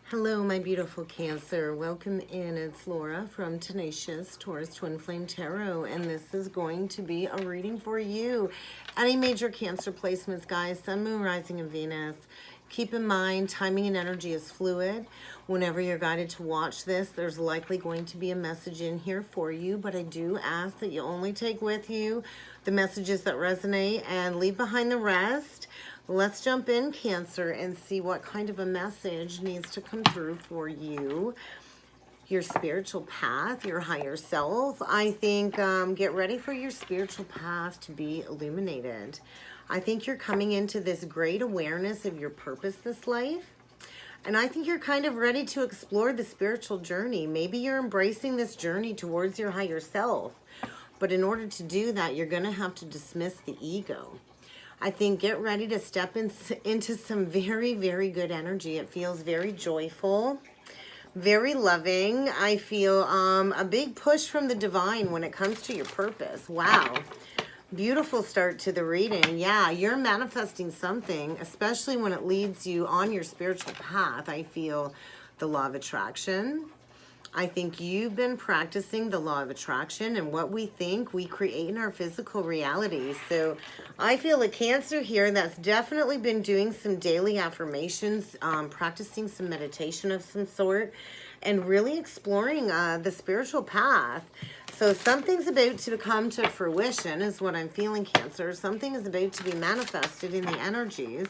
Hello, my beautiful Cancer. Welcome in. It's Laura from Tenacious Taurus Twin Flame Tarot, and this is going to be a reading for you. Any major Cancer placements, guys, Sun, Moon, Rising, and Venus. Keep in mind, timing and energy is fluid. Whenever you're guided to watch this, there's likely going to be a message in here for you, but I do ask that you only take with you the messages that resonate and leave behind the rest. Let's jump in, Cancer, and see what kind of a message needs to come through for you. Your spiritual path, your higher self. I think get ready for your spiritual path to be illuminated. I think you're coming into this great awareness of your purpose this life. And I think you're kind of ready to explore the spiritual journey. Maybe you're embracing this journey towards your higher self. But in order to do that, you're going to have to dismiss the ego. I think get ready to step into some very, very good energy. It feels very joyful, very loving. I feel a big push from the divine when it comes to your purpose. Wow. Beautiful start to the reading. Yeah, you're manifesting something, especially when it leads you on your spiritual path. I feel the law of attraction. I think you've been practicing the law of attraction, and what we think, we create in our physical reality. So I feel a Cancer here that's definitely been doing some daily affirmations, practicing some meditation of some sort, and really exploring the spiritual path. So something's about to come to fruition is what I'm feeling, Cancer. Something is about to be manifested in the energies.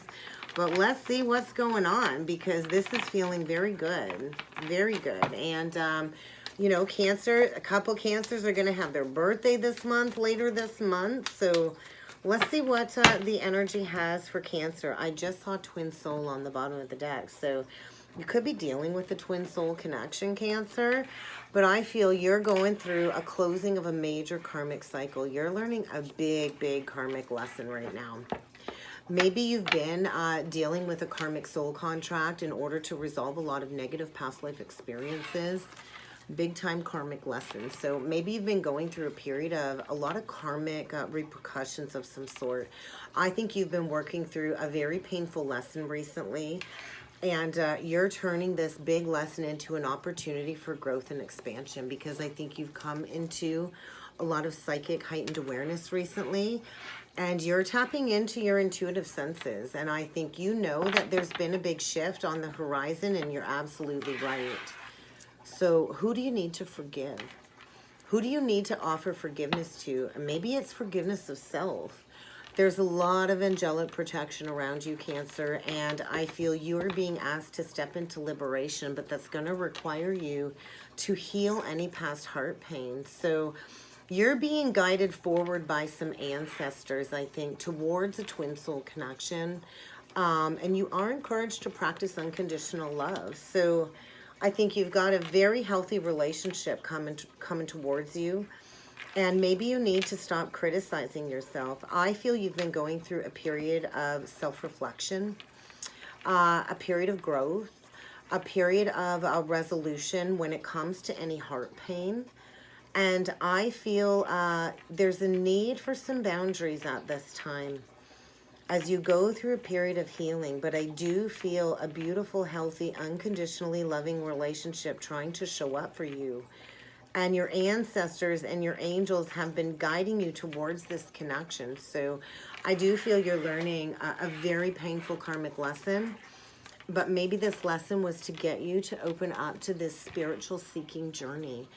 But let's see what's going on, because this is feeling very good. Very good. And, you know, Cancer, a couple Cancers are going to have their birthday this month, later this month. So let's see what the energy has for Cancer. I just saw Twin Soul on the bottom of the deck. So you could be dealing with the Twin Soul connection, Cancer. But I feel you're going through a closing of a major karmic cycle. You're learning a big, big karmic lesson right now. Maybe you've been dealing with a karmic soul contract in order to resolve a lot of negative past life experiences, big time karmic lessons. So maybe you've been going through a period of a lot of karmic repercussions of some sort. I think you've been working through a very painful lesson recently, and you're turning this big lesson into an opportunity for growth and expansion, because I think you've come into a lot of psychic heightened awareness recently. And you're tapping into your intuitive senses. And I think you know that there's been a big shift on the horizon, and you're absolutely right. So who do you need to forgive? Who do you need to offer forgiveness to? And maybe it's forgiveness of self. There's a lot of angelic protection around you, Cancer. And I feel you're being asked to step into liberation, but that's going to require you to heal any past heart pain. So you're being guided forward by some ancestors, I think, towards a twin soul connection. And you are encouraged to practice unconditional love. So I think you've got a very healthy relationship coming towards you. And maybe you need to stop criticizing yourself. I feel you've been going through a period of self-reflection, a period of growth, a period of resolution when it comes to any heart pain. And I feel there's a need for some boundaries at this time as you go through a period of healing. But I do feel a beautiful, healthy, unconditionally loving relationship trying to show up for you. And your ancestors and your angels have been guiding you towards this connection. So I do feel you're learning a very painful karmic lesson. But maybe this lesson was to get you to open up to this spiritual seeking journey.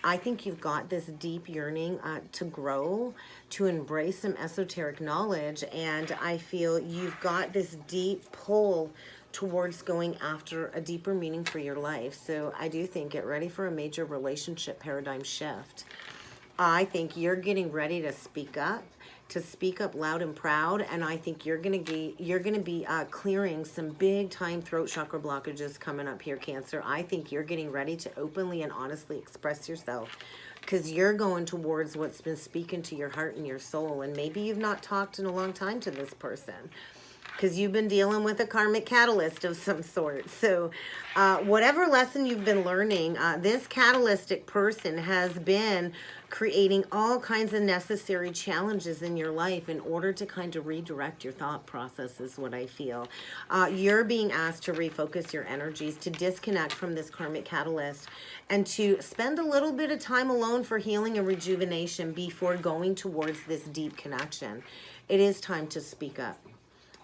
I think you've got this deep yearning to grow, to embrace some esoteric knowledge. And I feel you've got this deep pull towards going after a deeper meaning for your life. So I do think get ready for a major relationship paradigm shift. I think you're getting ready to speak up loud and proud, and I think you're gonna be clearing some big time throat chakra blockages coming up here, Cancer. I think you're getting ready to openly and honestly express yourself, because you're going towards what's been speaking to your heart and your soul. And maybe you've not talked in a long time to this person, because you've been dealing with a karmic catalyst of some sort. So whatever lesson you've been learning, this catalytic person has been creating all kinds of necessary challenges in your life in order to kind of redirect your thought process is what I feel. You're being asked to refocus your energies, to disconnect from this karmic catalyst, and to spend a little bit of time alone for healing and rejuvenation before going towards this deep connection. It is time to speak up.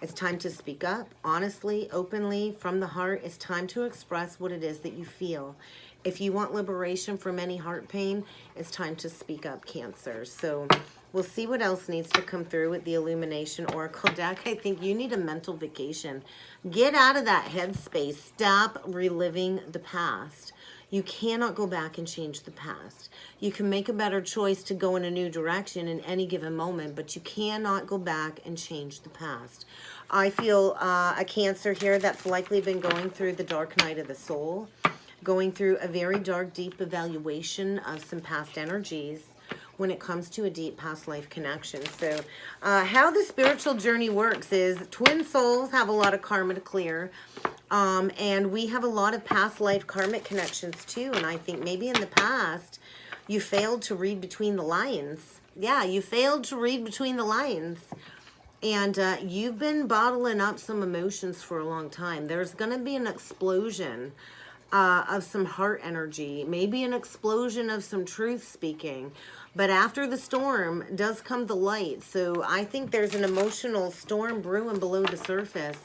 It's time to speak up, honestly, openly, from the heart. It's time to express what it is that you feel. If you want liberation from any heart pain, it's time to speak up, Cancer. So we'll see what else needs to come through with the Illumination Oracle deck. I think you need a mental vacation. Get out of that headspace. Stop reliving the past. You cannot go back and change the past. You can make a better choice to go in a new direction in any given moment, but you cannot go back and change the past. I feel a Cancer here that's likely been going through the dark night of the soul, going through a very dark, deep evaluation of some past energies when it comes to a deep past life connection. So how the spiritual journey works is twin souls have a lot of karma to clear. And we have a lot of past life karmic connections too. And I think maybe in the past, you failed to read between the lines. Yeah, you failed to read between the lines. And you've been bottling up some emotions for a long time. There's going to be an explosion of some heart energy, maybe an explosion of some truth speaking. But after the storm does come the light. So I think there's an emotional storm brewing below the surface.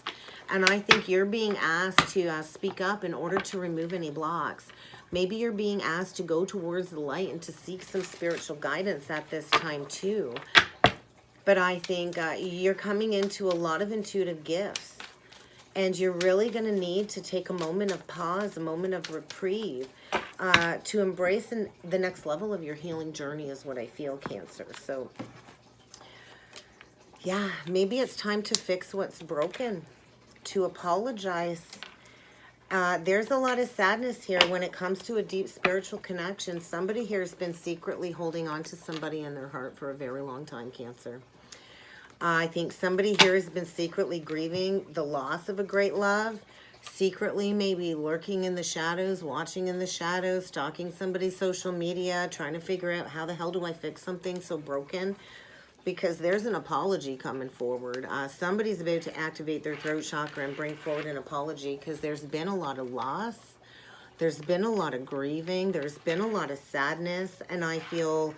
And I think you're being asked to speak up in order to remove any blocks. Maybe you're being asked to go towards the light and to seek some spiritual guidance at this time too. But I think you're coming into a lot of intuitive gifts. And you're really going to need to take a moment of pause, a moment of reprieve, to embrace the next level of your healing journey is what I feel, Cancer. So, yeah, maybe it's time to fix what's broken, to apologize. There's a lot of sadness here when it comes to a deep spiritual connection. Somebody here has been secretly holding on to somebody in their heart for a very long time, Cancer. I think somebody here has been secretly grieving the loss of a great love, secretly maybe lurking in the shadows, watching in the shadows, stalking somebody's social media, trying to figure out how the hell do I fix something so broken? Because there's an apology coming forward. Somebody's about to activate their throat chakra and bring forward an apology because there's been a lot of loss. There's been a lot of grieving. There's been a lot of sadness. And I feel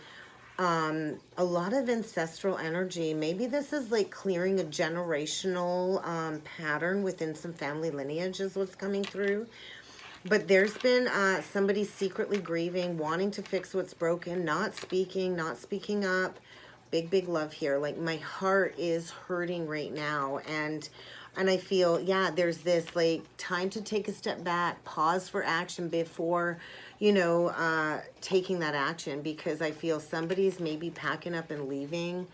a lot of ancestral energy. Maybe this is like clearing a generational pattern within some family lineage is what's coming through. But there's been somebody secretly grieving, wanting to fix what's broken, not speaking up. Big love here. Like my heart is hurting right now. And I feel, yeah, there's this like time to take a step back, pause for action before, you know, taking that action, because I feel somebody's maybe packing up and leaving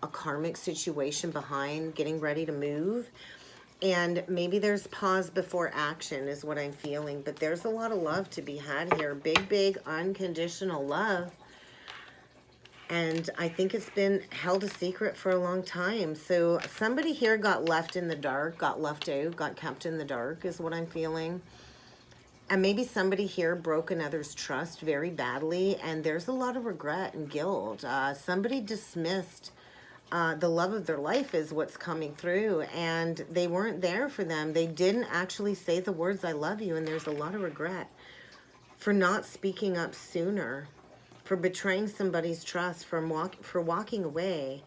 a karmic situation behind, getting ready to move. And maybe there's pause before action is what I'm feeling. But there's a lot of love to be had here. Big unconditional love. And I think it's been held a secret for a long time. So somebody here got left in the dark, got left out, got kept in the dark is what I'm feeling. And maybe somebody here broke another's trust very badly. And there's a lot of regret and guilt. Somebody dismissed the love of their life is what's coming through. And they weren't there for them. They didn't actually say the words, I love you. And there's a lot of regret for not speaking up sooner, for betraying somebody's trust, for walking away.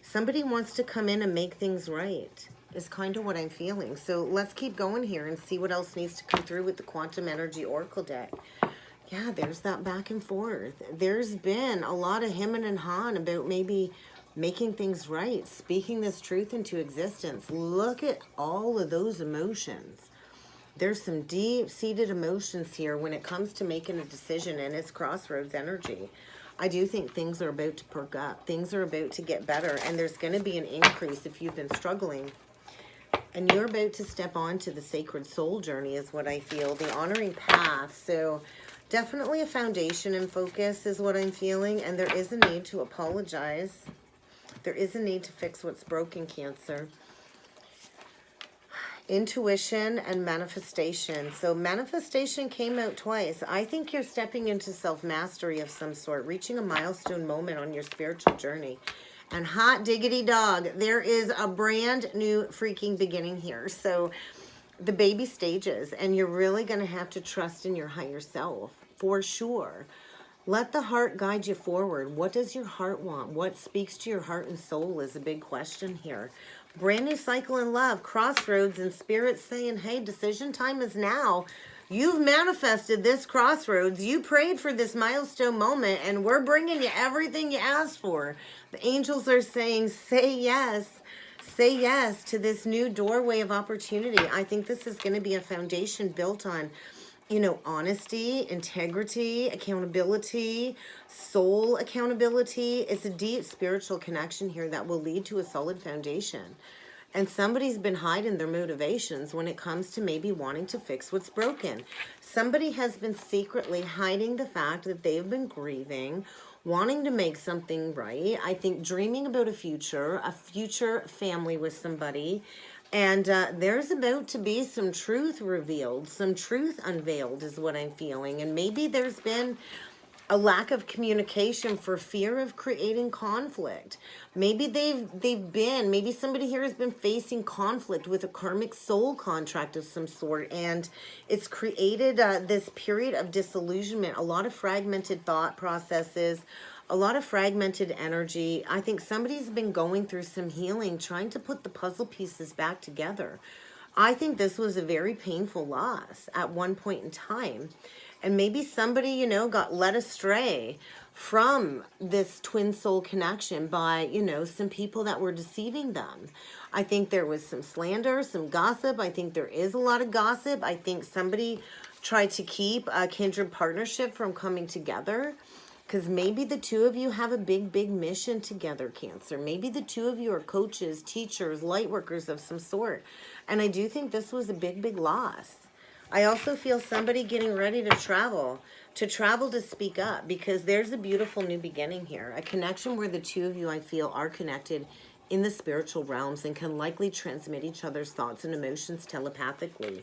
Somebody wants to come in and make things right is kind of what I'm feeling. So let's keep going here and see what else needs to come through with the Quantum Energy Oracle deck. Yeah, there's that back and forth. There's been a lot of hemming and hawing about maybe making things right, speaking this truth into existence. Look at all of those emotions. There's some deep-seated emotions here when it comes to making a decision, and it's crossroads energy. I do think things are about to perk up. Things are about to get better, and there's going to be an increase if you've been struggling. And you're about to step onto the sacred soul journey is what I feel, the honoring path. So definitely a foundation and focus is what I'm feeling, and there is a need to apologize. There is a need to fix what's broken, Cancer. Intuition and manifestation. So manifestation came out twice. I think you're stepping into self-mastery of some sort, reaching a milestone moment on your spiritual journey. And hot diggity dog, there is a brand new freaking beginning here. So the baby stages, and you're really going to have to trust in your higher self for sure. Let the heart guide you forward. What does your heart want? What speaks to your heart and soul is a big question here. Brand new cycle in love, crossroads, and spirit saying, hey, decision time is now. You've manifested this crossroads. You prayed for this milestone moment, and we're bringing you everything you asked for. The angels are saying, say yes. Say yes to this new doorway of opportunity. I think this is going to be a foundation built on, you know, honesty, integrity, accountability, soul accountability. It's a deep spiritual connection here that will lead to a solid foundation. And somebody's been hiding their motivations when it comes to maybe wanting to fix what's broken. Somebody has been secretly hiding the fact that they've been grieving, wanting to make something right. I think dreaming about a future family with somebody. And there's about to be some truth revealed, some truth unveiled is what I'm feeling. And maybe there's been a lack of communication for fear of creating conflict. Maybe maybe somebody here has been facing conflict with a karmic soul contract of some sort, and it's created this period of disillusionment, a lot of fragmented thought processes, a lot of fragmented energy. I think somebody's been going through some healing, trying to put the puzzle pieces back together. I think this was a very painful loss at one point in time. And maybe somebody, you know, got led astray from this twin soul connection by, you know, some people that were deceiving them. I think there was some slander, some gossip. I think there is a lot of gossip. I think somebody tried to keep a kindred partnership from coming together. Because maybe the two of you have a big, big mission together, Cancer. Maybe the two of you are coaches, teachers, light workers of some sort. And I do think this was a big, big loss. I also feel somebody getting ready to travel to speak up, because there's a beautiful new beginning here. A connection where the two of you, I feel, are connected in the spiritual realms and can likely transmit each other's thoughts and emotions telepathically.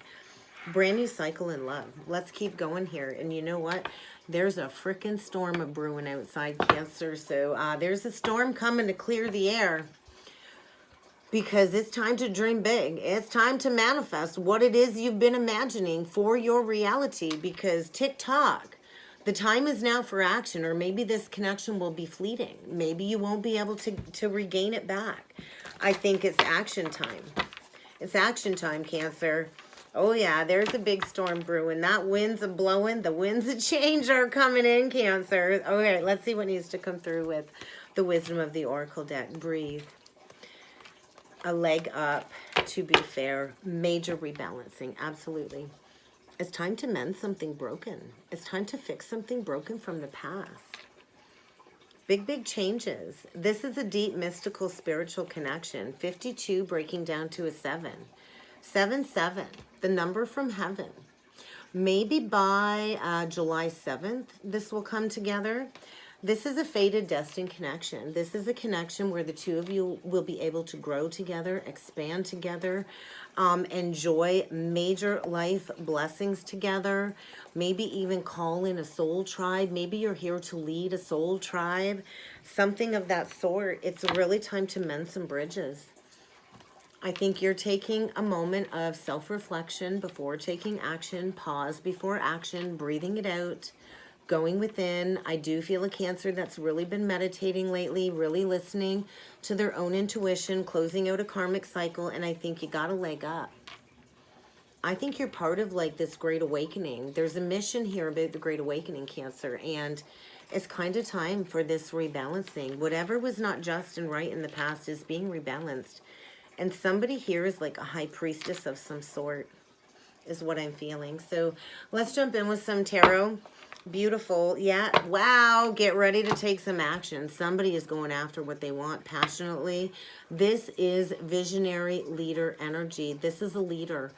Brand new cycle in love. Let's keep going here. And you know what? There's a frickin' storm of brewing outside, Cancer. So there's a storm coming to clear the air. Because it's time to dream big. It's time to manifest what it is you've been imagining for your reality. Because tick-tock, the time is now for action. Or maybe this connection will be fleeting. Maybe you won't be able to regain it back. I think it's action time. It's action time, Cancer. Oh yeah, there's a big storm brewing. That wind's a-blowing. The winds of change are coming in, Cancer. Okay, let's see what needs to come through with the wisdom of the Oracle deck. Breathe. A leg up, to be fair. Major rebalancing, absolutely. It's time to mend something broken. It's time to fix something broken from the past. Big, big changes. This is a deep, mystical, spiritual connection. 52 breaking down to a 7. 7-7, the number from heaven. Maybe by July 7th, this will come together. This is a fated, destined connection. This is a connection where the two of you will be able to grow together, expand together, enjoy major life blessings together, maybe even call in a soul tribe. Maybe you're here to lead a soul tribe, something of that sort. It's really time to mend some bridges. I think you're taking a moment of self-reflection before taking action, pause before action, breathing it out, going within. I do feel a Cancer that's really been meditating lately, really listening to their own intuition, closing out a karmic cycle, and I think you got a leg up. I think you're part of like this great awakening. There's a mission here about the great awakening, Cancer, and it's kind of time for this rebalancing. Whatever was not just and right in the past is being rebalanced. And somebody here is like a high priestess of some sort, is what I'm feeling. So let's jump in with some tarot. Beautiful. Yeah. Wow. Get ready to take some action. Somebody is going after what they want passionately. This is visionary leader energy. This is a leader,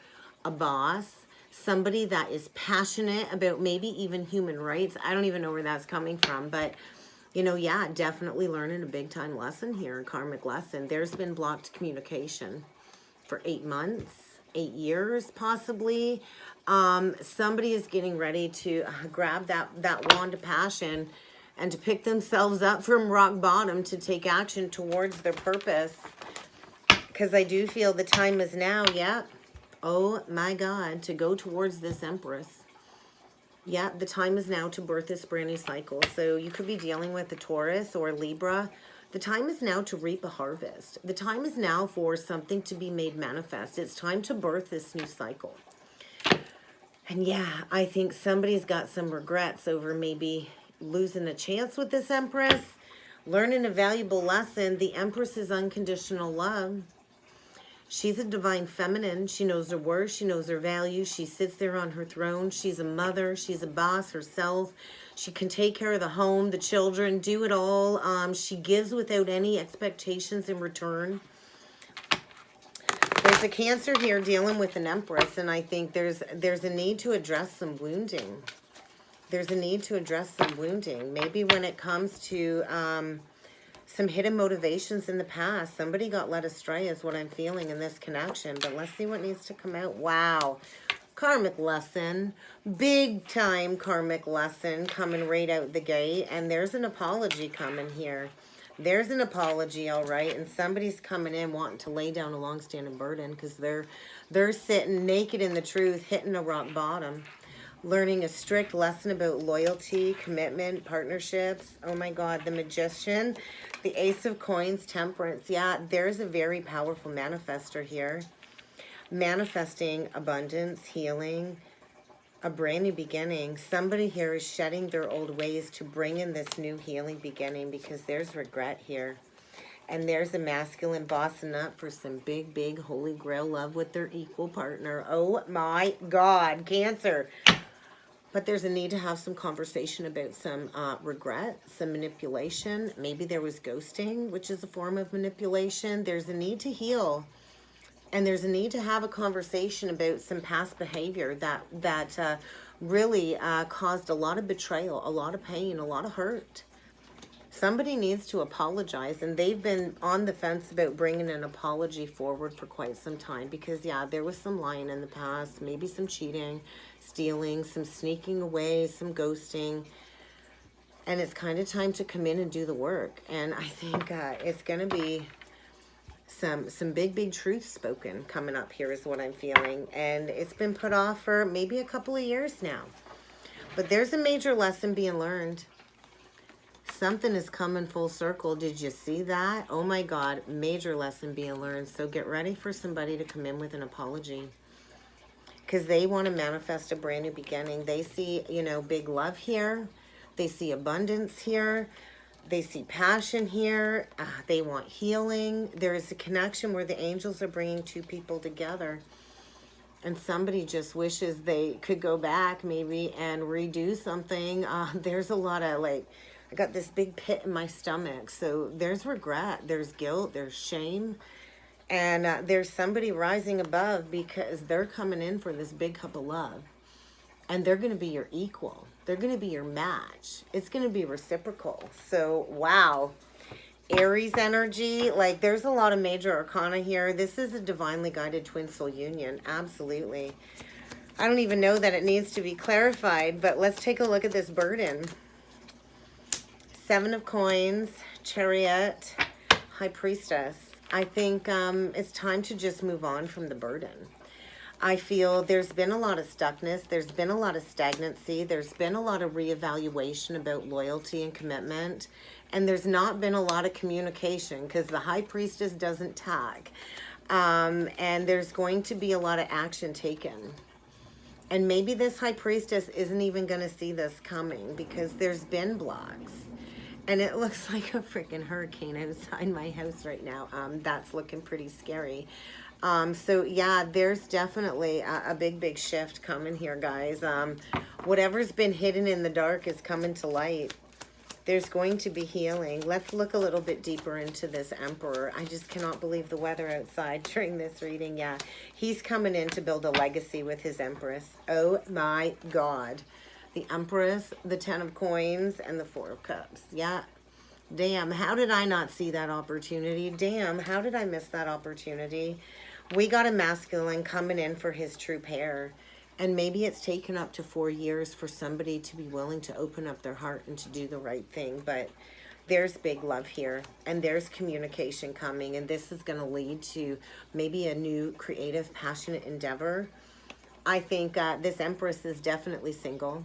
a boss, somebody that is passionate about maybe even human rights. I don't even know where that's coming from, but you know, yeah, definitely learning a big time lesson here, a karmic lesson. There's been blocked communication for 8 months. 8 years, possibly. Somebody is getting ready to grab that wand of passion and to pick themselves up from rock bottom to take action towards their purpose. Because I do feel the time is now, yeah. Oh my God, to go towards this Empress. Yeah, the time is now to birth this brand new cycle. So you could be dealing with a Taurus or a Libra. The time is now to reap a harvest. The time is now for something to be made manifest. It's time to birth this new cycle. And yeah, I think somebody's got some regrets over maybe losing a chance with this Empress, learning a valuable lesson. The Empress is unconditional love. She's a divine feminine. She knows her worth. She knows her value. She sits there on her throne. She's a mother. She's a boss herself. She can take care of the home, the children, do it all. She gives without any expectations in return. There's a Cancer here dealing with an Empress, and I think there's a need to address some wounding. There's a need to address some wounding. Maybe when it comes to some hidden motivations in the past. Somebody got led astray is what I'm feeling in this connection. But let's see what needs to come out. Wow. Karmic lesson. Big time karmic lesson coming right out the gate. And there's an apology coming here. There's an apology, all right. And somebody's coming in wanting to lay down a long-standing burden because they're sitting naked in the truth, hitting a rock bottom. Learning a strict lesson about loyalty, commitment, partnerships. Oh my God, the Magician, the Ace of Coins, Temperance. Yeah, there's a very powerful manifestor here. Manifesting abundance, healing, a brand new beginning. Somebody here is shedding their old ways to bring in this new healing beginning because there's regret here. And there's a masculine bossing up for some big, big holy grail love with their equal partner. Oh my God, Cancer. But there's a need to have some conversation about some regret, some manipulation. Maybe there was ghosting, which is a form of manipulation. There's a need to heal. And there's a need to have a conversation about some past behavior that really caused a lot of betrayal, a lot of pain, a lot of hurt. Somebody needs to apologize, and they've been on the fence about bringing an apology forward for quite some time because, yeah, there was some lying in the past, maybe some cheating, stealing, some sneaking away, some ghosting, and it's kind of time to come in and do the work. And I think it's going to be some big truth spoken coming up here is what I'm feeling, and it's been put off for maybe a couple of years now. But there's a major lesson being learned. Something is coming full circle. Did you see that? Oh my God, major lesson being learned. So get ready for somebody to come in with an apology because they want to manifest a brand new beginning. They see, you know, big love here. They see abundance here. They see passion here. They want healing. There is a connection where the angels are bringing two people together. And somebody just wishes they could go back maybe and redo something. There's a lot of like, I got this big pit in my stomach. So there's regret, there's guilt, there's shame. And there's somebody rising above because they're coming in for this big cup of love. And they're going to be your equal. They're going to be your match. It's going to be reciprocal. So, wow. Aries energy, like there's a lot of major arcana here. This is a divinely guided twin soul union. Absolutely. I don't even know that it needs to be clarified, but let's take a look at this burden. 7 of Coins, Chariot, High Priestess. I think it's time to just move on from the burden. I feel there's been a lot of stuckness. There's been a lot of stagnancy. There's been a lot of reevaluation about loyalty and commitment. And there's not been a lot of communication because the High Priestess doesn't tag. And there's going to be a lot of action taken. And maybe this High Priestess isn't even going to see this coming because there's been blocks. And it looks like a freaking hurricane outside my house right now. That's looking pretty scary. So yeah, there's definitely a big shift coming here, guys. Whatever's been hidden in the dark is coming to light. There's going to be healing. Let's look a little bit deeper into this Emperor. I just cannot believe the weather outside during this reading. Yeah, he's coming in to build a legacy with his Empress. Oh my God. The Empress, the 10 of Coins, and the 4 of Cups. Yeah. Damn, how did I not see that opportunity? Damn, how did I miss that opportunity? We got a masculine coming in for his true pair. And maybe it's taken up to 4 years for somebody to be willing to open up their heart and to do the right thing. But there's big love here, and there's communication coming, and this is going to lead to maybe a new creative, passionate endeavor. I think this Empress is definitely single.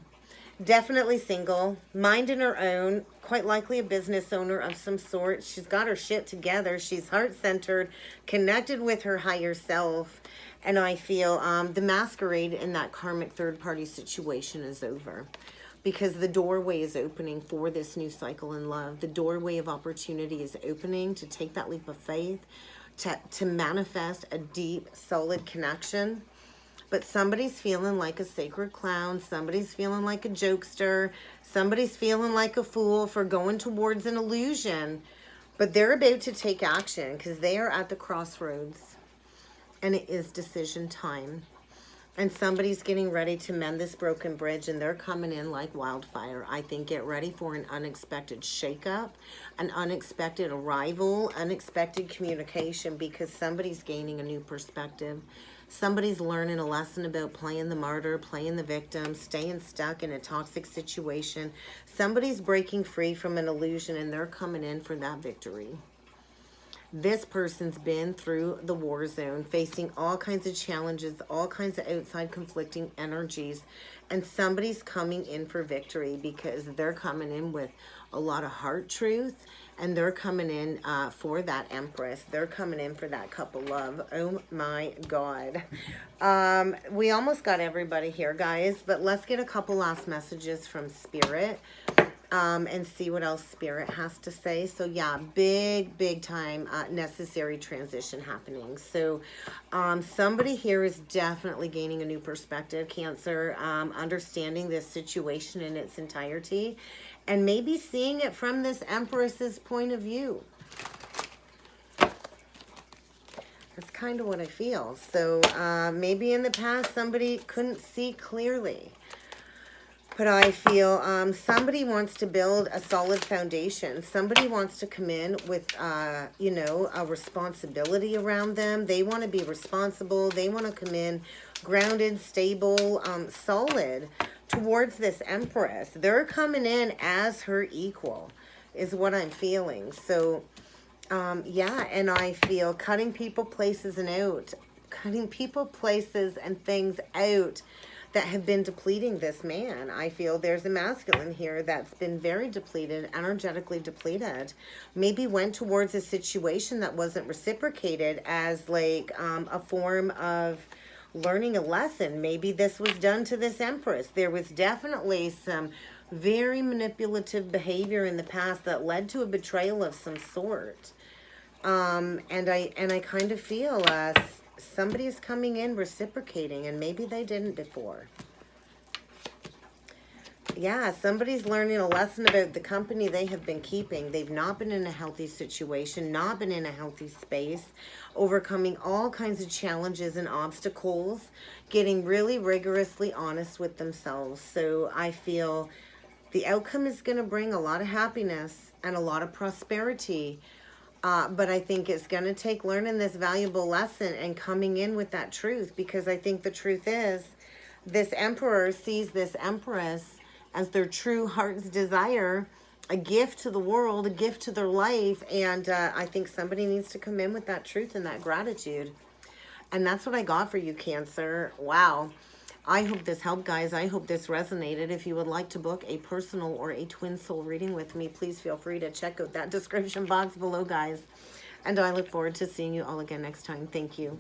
Definitely single, minding her own, quite likely a business owner of some sort. She's got her shit together. She's heart-centered, connected with her higher self. And I feel the masquerade in that karmic third-party situation is over. Because the doorway is opening for this new cycle in love. The doorway of opportunity is opening to take that leap of faith, to manifest a deep, solid connection. But somebody's feeling like a sacred clown. Somebody's feeling like a jokester. Somebody's feeling like a fool for going towards an illusion. But they're about to take action because they are at the crossroads. And it is decision time. And somebody's getting ready to mend this broken bridge, and they're coming in like wildfire. I think get ready for an unexpected shakeup, an unexpected arrival, unexpected communication, because somebody's gaining a new perspective. Somebody's learning a lesson about playing the martyr, playing the victim, staying stuck in a toxic situation. Somebody's breaking free from an illusion, and they're coming in for that victory. This person's been through the war zone, facing all kinds of challenges, all kinds of outside conflicting energies, and somebody's coming in for victory because they're coming in with a lot of heart truth, and they're coming in for that Empress. They're coming in for that couple love. Oh my God. We almost got everybody here, guys, but let's get a couple last messages from Spirit. And see what else Spirit has to say. So yeah, big time necessary transition happening. So somebody here is definitely gaining a new perspective, Cancer, understanding this situation in its entirety, and maybe seeing it from this Empress's point of view. That's kind of what I feel. So maybe in the past somebody couldn't see clearly. But I feel somebody wants to build a solid foundation. Somebody wants to come in with, you know, a responsibility around them. They want to be responsible. They want to come in grounded, stable, solid towards this Empress. They're coming in as her equal is what I'm feeling. So, yeah, and I feel cutting people, places, and out. Cutting people, places, and things out that have been depleting this man. I feel there's a masculine here that's been very depleted, energetically depleted. Maybe went towards a situation that wasn't reciprocated as like a form of learning a lesson. Maybe this was done to this Empress. There was definitely some very manipulative behavior in the past that led to a betrayal of some sort. And I kind of feel somebody's coming in reciprocating, and maybe they didn't before. Yeah, somebody's learning a lesson about the company they have been keeping. They've not been in a healthy situation, not been in a healthy space, overcoming all kinds of challenges and obstacles, getting really rigorously honest with themselves. So I feel the outcome is going to bring a lot of happiness and a lot of prosperity. But I think it's going to take learning this valuable lesson and coming in with that truth, because I think the truth is this Emperor sees this Empress as their true heart's desire, a gift to the world, a gift to their life. And I think somebody needs to come in with that truth and that gratitude. And that's what I got for you, Cancer. Wow. I hope this helped, guys. I hope this resonated. If you would like to book a personal or a twin soul reading with me, please feel free to check out that description box below, guys. And I look forward to seeing you all again next time. Thank you.